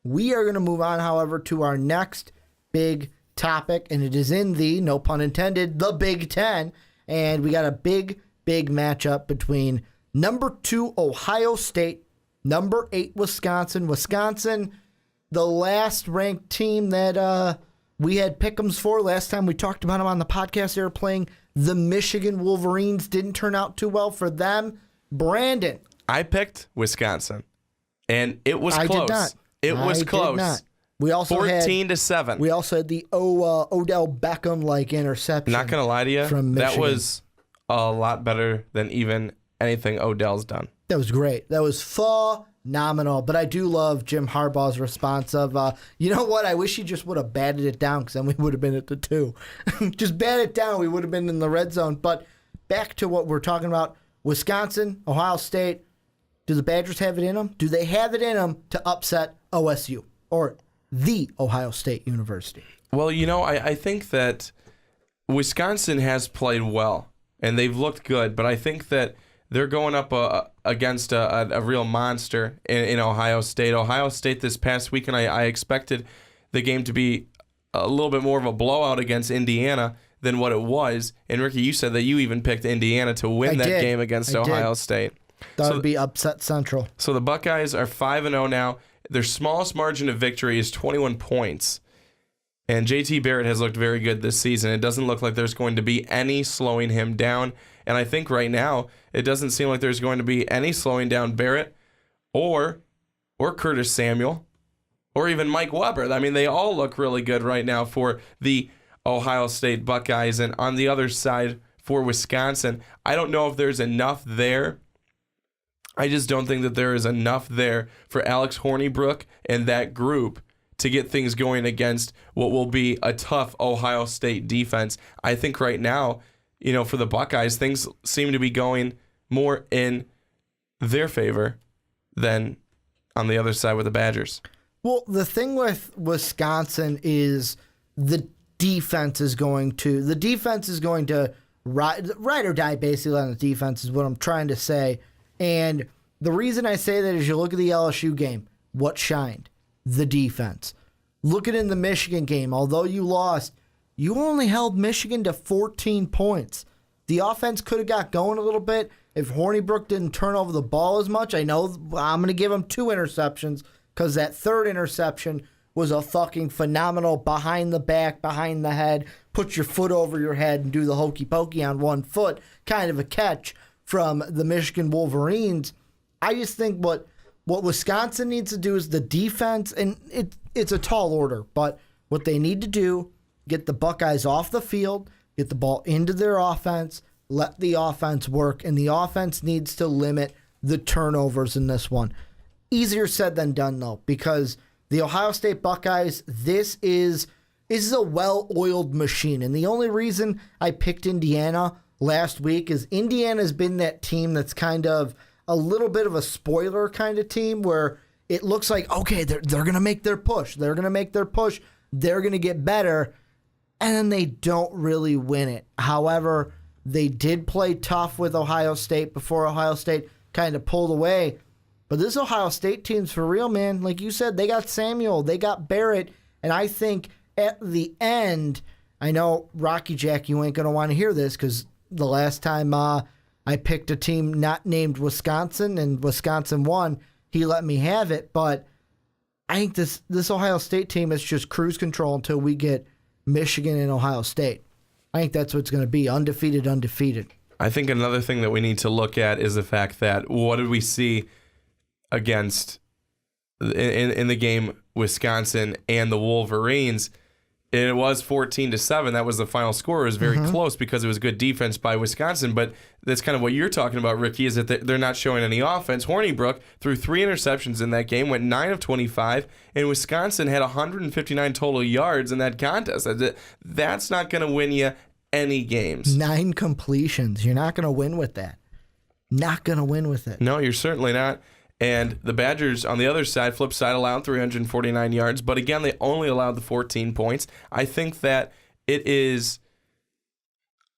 We are going to move on, however, to our next big topic, and it is in the, no pun intended, the Big Ten. And we got a big matchup between number 2 Ohio State, number 8 Wisconsin. Wisconsin, the last ranked team that we had pick'ems for last time we talked about them on the podcast. They were playing the Michigan Wolverines. Didn't turn out too well for them. Brandon. I picked Wisconsin, and it was close. I did not. It was close. Did not. We also 14-7. We also had the Odell Beckham-like interception. Not going to lie to you, from that Michigan. was a lot better than even anything Odell's done. That was great. That was phenomenal. But I do love Jim Harbaugh's response of, you know what? I wish he just would have batted it down because then we would have been at the 2. Just bat it down. We would have been in the red zone. But back to what we're talking about. Wisconsin, Ohio State. Do the Badgers have it in them? Do they have it in them to upset OSU or the Ohio State University? Well, I think that Wisconsin has played well, and they've looked good, but I think that they're going up against a real monster in Ohio State. Ohio State this past weekend, I expected the game to be a little bit more of a blowout against Indiana than what it was. And Ricky, you said that you even picked Indiana to win that game against Ohio State. That would be upset central. So the Buckeyes are 5-0 now. Their smallest margin of victory is 21 points. And JT Barrett has looked very good this season. It doesn't look like there's going to be any slowing him down. And I think right now, it doesn't seem like there's going to be any slowing down Barrett or Curtis Samuel or even Mike Weber. I mean, they all look really good right now for the Ohio State Buckeyes. And on the other side for Wisconsin, I don't know if there's enough there. I just don't think that there is enough there for Alex Hornibrook and that group to get things going against what will be a tough Ohio State defense. I think right now, for the Buckeyes, things seem to be going more in their favor than on the other side with the Badgers. Well, the thing with Wisconsin is the defense is going to ride or die basically on the defense is what I'm trying to say. And the reason I say that is you look at the LSU game, what shined? The defense. Look at in the Michigan game, although you lost, you only held Michigan to 14 points. The offense could have got going a little bit if Hornibrook didn't turn over the ball as much. I know I'm going to give him 2 interceptions because that third interception was a fucking phenomenal behind the back, behind the head, put your foot over your head and do the hokey pokey on one foot kind of a catch from the Michigan Wolverines. I just think what Wisconsin needs to do is the defense, and it's a tall order, but what they need to do, get the Buckeyes off the field, get the ball into their offense, let the offense work, and the offense needs to limit the turnovers in this one. Easier said than done, though, because the Ohio State Buckeyes, this is a well-oiled machine, and the only reason I picked Indiana last week is Indiana's been that team that's kind of a little bit of a spoiler kind of team where it looks like, okay, they're going to make their push. They're going to make their push. They're going to get better. And then they don't really win it. However, they did play tough with Ohio State before Ohio State kind of pulled away. But this Ohio State team's for real, man. Like you said, they got Samuel. They got Barrett. And I think at the end, I know, Rocky Jack, you ain't going to want to hear this because the last time I picked a team not named Wisconsin and Wisconsin won, he let me have it. But I think this Ohio State team is just cruise control until we get Michigan and Ohio State. I think that's what it's going to be, undefeated. I think another thing that we need to look at is the fact that what did we see against in the game Wisconsin and the Wolverines? It was 14-7. That was the final score. It was very close because it was good defense by Wisconsin. But that's kind of what you're talking about, Ricky, is that they're not showing any offense. Hornibrook threw 3 interceptions in that game, went 9 of 25, and Wisconsin had 159 total yards in that contest. That's not going to win you any games. 9 completions. You're not going to win with that. Not going to win with it. No, you're certainly not. And the Badgers, on the other side, flip side, allowed 349 yards. But again, they only allowed the 14 points. I think that it's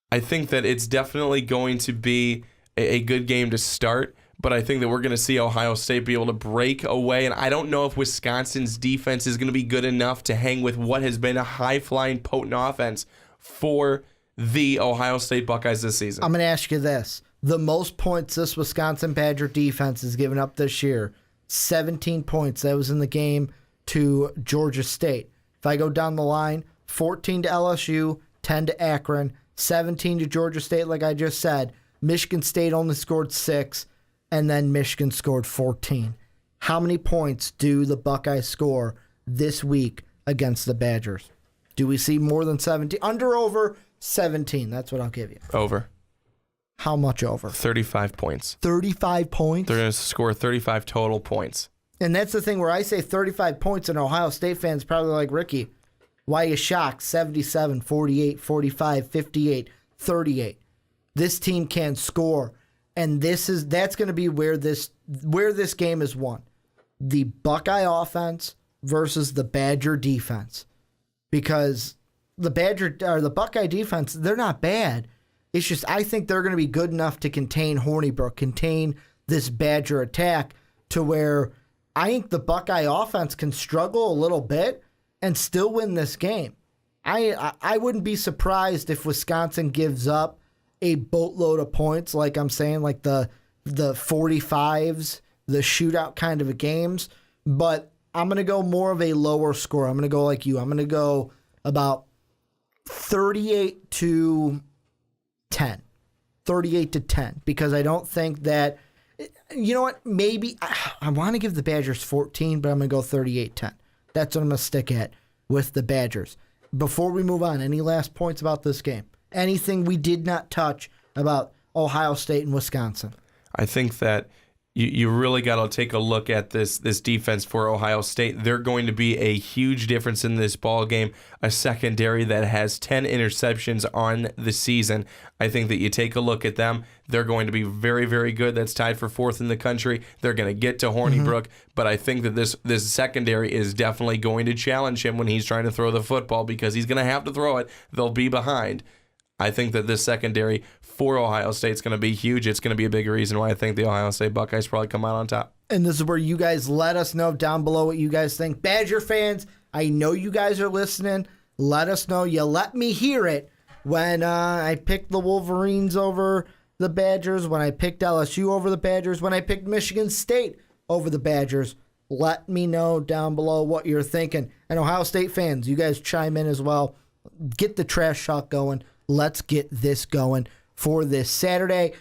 definitely going to be a good game to start. but I think that we're going to see Ohio State be able to break away. And I don't know if Wisconsin's defense is going to be good enough to hang with what has been a high-flying, potent offense for the Ohio State Buckeyes this season. I'm going to ask you this. The most points this Wisconsin Badger defense has given up this year, 17 points. That was in the game to Georgia State. If I go down the line, 14 to LSU, 10 to Akron, 17 to Georgia State, like I just said. Michigan State only scored 6, and then Michigan scored 14. How many points do the Buckeyes score this week against the Badgers? Do we see more than 17? Under, over, 17. That's what I'll give you. Over. How much over? 35 points. 35 points? They're going to score 35 total points. And that's the thing where I say 35 points, and Ohio State fans probably like, Ricky, why are you shocked? 77, 48, 45, 58, 38. This team can score, and that's going to be where this game is won. The Buckeye offense versus the Badger defense. Because the Buckeye defense, they're not bad. It's just I think they're going to be good enough to contain Hornibrook, contain this Badger attack to where I think the Buckeye offense can struggle a little bit and still win this game. I wouldn't be surprised if Wisconsin gives up a boatload of points, like I'm saying, like the 45s, the shootout kind of games. But I'm going to go more of a lower score. I'm going to go like you. I'm going to go about 38 to 10. 38 to 10. Because I don't think that, you know what, maybe I want to give the Badgers 14, but I'm going to go 38-10. That's what I'm going to stick at with the Badgers. Before we move on, any last points about this game? Anything we did not touch about Ohio State and Wisconsin? I think that you really got to take a look at this defense for Ohio State. They're going to be a huge difference in this ball game. A secondary that has 10 interceptions on the season. I think that you take a look at them. They're going to be very, very good. That's tied for 4th in the country. They're going to get to Hornibrook, but I think that this secondary is definitely going to challenge him when he's trying to throw the football because he's going to have to throw it. They'll be behind. I think that this secondary for Ohio State is going to be huge. It's going to be a big reason why I think the Ohio State Buckeyes probably come out on top. And this is where you guys let us know down below what you guys think. Badger fans, I know you guys are listening. Let us know. You let me hear it when I picked the Wolverines over the Badgers, when I picked LSU over the Badgers, when I picked Michigan State over the Badgers. Let me know down below what you're thinking. And Ohio State fans, you guys chime in as well. Get the trash talk going. Let's get this going for this Saturday.